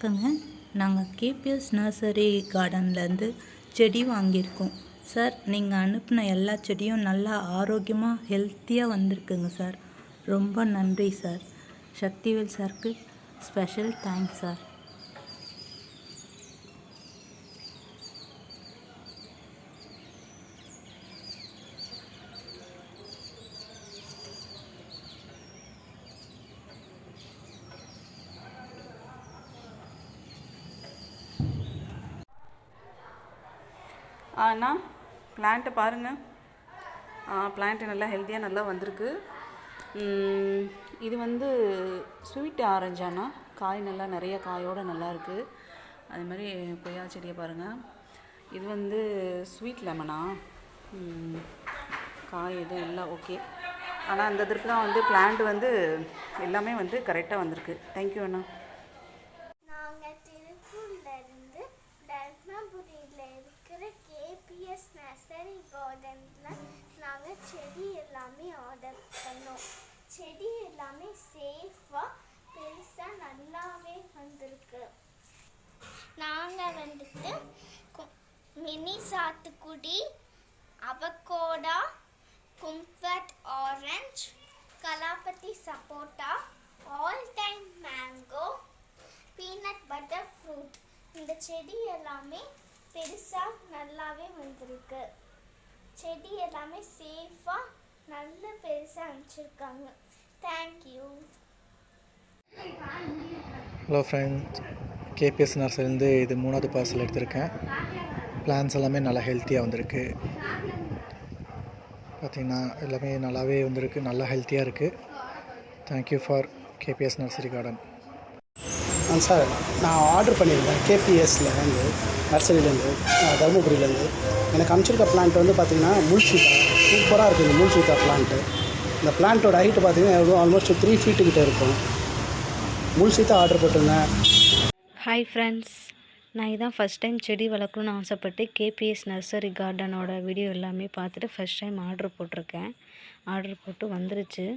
வணக்கங்க. நாங்கள் KBS nursery கார்டன்லேருந்து செடி வாங்கியிருக்கோம் சார். நீங்கள் அனுப்பின எல்லா செடியும் நல்லா ஆரோக்கியமாக ஹெல்த்தியாக வந்திருக்குங்க சார். ரொம்ப நன்றி சார். சக்திவேல் சாருக்கு ஸ்பெஷல் தேங்க்ஸ் சார். அண்ணா பிளான்ட்டை பாருங்கள். பிளான்ட்டு நல்லா ஹெல்த்தியாக நல்லா வந்திருக்கு. இது வந்து ஸ்வீட் ஆரஞ்சாண்ணா. காய் நல்லா நிறைய காயோடு நல்லா இருக்குது. அதே மாதிரி கொய்யா செடியை பாருங்கள். இது வந்து ஸ்வீட் லெமனா. காய் எதுவும் இல்லை, ஓகே. ஆனால் அந்த இதற்கு தான் வந்து பிளான்ட் வந்து எல்லாமே வந்து கரெக்டாக வந்திருக்கு. தேங்க்யூ அண்ணா. நாங்கள் திருப்பூர்லேருந்து தர்மபுரியில் இருக்கிற கேபிஎஸ் நர்சரி கார்டனில் நாங்கள் செடி எல்லாமே ஆர்டர் பண்ணோம். செடி எல்லாமே சேஃபாக பெருசாக நல்லாவே வந்திருக்கு. நாங்கள் வந்துட்டு மினி சாத்துக்குடி, அவகோடா, கும்ஃபட் ஆரஞ்ச், கலாப்பத்தி சப்போட்டா, all time mango, peanut butter fruit, இந்த செடி எல்லாமே பெருசாக நல்லாவே வந்திருக்கு. செடி எல்லாமே சேஃபாக நல்ல பெருசாக அனுப்பிச்சிருக்காங்க. தேங்க்யூ. ஹலோ ஃப்ரெண்ட்ஸ், கேபிஎஸ் நர்சரிலேருந்து இது 3வது பார்சல் எடுத்திருக்கேன். பிளான்ஸ் எல்லாமே நல்லா ஹெல்த்தியாக வந்திருக்கு. பார்த்திங்கன்னா எல்லாமே நல்லாவே வந்திருக்கு, நல்லா ஹெல்த்தியாக இருக்குது. Thank you for KBS nursery garden. Sir, நான் ஆர்டர் பண்ணியிருந்தேன் கேபிஎஸ்லேருந்து, நர்சரியிலேருந்து, தருமபுரியிலேருந்து. எனக்கு அனுப்பிச்சிருக்க பிளான்ட் வந்து பார்த்திங்கன்னா முல்சீத்தா. சூப்பராக இருக்குது இந்த முல்சீத்தா பிளான்ட்டு. இந்த பிளான்ட்டோட ஹைட்டு பார்த்திங்கன்னா எவ்வளோ ஆல்மோஸ்ட் 3 ஃபீட்டு கிட்டே இருக்கும். முல்சீத்தா ஆர்டர் போட்டிருந்தேன். ஹாய் ஃப்ரெண்ட்ஸ், நான் இதான் ஃபஸ்ட் டைம் செடி வளர்க்கணுன்னு ஆசைப்பட்டு கேபிஎஸ் நர்சரி கார்டனோட வீடியோ எல்லாமே பார்த்துட்டு ஃபஸ்ட் டைம் ஆர்டர் போட்டிருக்கேன். ஆர்டர் போட்டு வந்துருச்சு.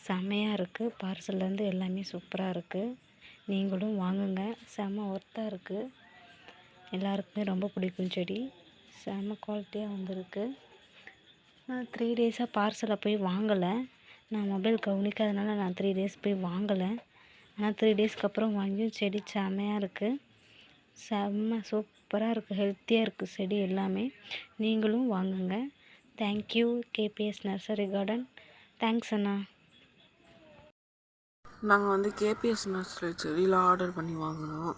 செம்மையாக இருக்குது. பார்சல்லேருந்து எல்லாமே சூப்பராக இருக்குது. நீங்களும் வாங்குங்க. செம்ம ஒர்த்தாக இருக்குது. எல்லாருக்குமே ரொம்ப பிடிக்கும் செடி. செம்ம குவாலிட்டியாக வந்திருக்கு. நான் 3 டேஸாக பார்சலை போய் வாங்கலை. நான் மொபைல் கவனிக்காதனால நான் 3 டேஸ் போய் வாங்கலை. ஆனால் 3 டேஸ்க்கு அப்புறம் வாங்கியும் செடி செம்மையாக இருக்குது. செம்ம சூப்பராக இருக்குது. ஹெல்த்தியாக இருக்குது செடி எல்லாமே. நீங்களும் வாங்குங்க. Thank you KPS nursery garden. Thanks அண்ணா. நாங்கள் வந்து கேபிஎஸ் நர்சரி செடியில் ஆர்டர் பண்ணி வாங்கினோம்.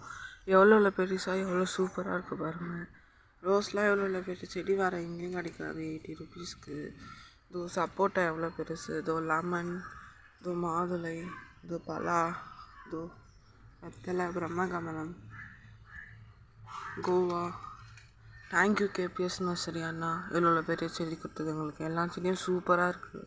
எவ்வளோ பெருசாக எவ்வளோ சூப்பராக இருக்குது பாருங்கள். ரோஸ்லாம் எவ்வளோ பெரிய செடி வேறு எங்கேயும் கிடைக்காது 80 ருபீஸ்க்கு. இதோ சப்போட்டா எவ்வளோ பெருசு, இதோ லெமன், இதோ மாதுளை, இதோ பலா, இதோ வெத்தலை, பிரம்மகமலம், கோவா. தேங்க்யூ கேபிஎஸ் நர்சரி அண்ணா. எவ்வளோ பெரிய செடி கொடுத்தது எங்களுக்கு. எல்லா செடியும் சூப்பராக இருக்குது.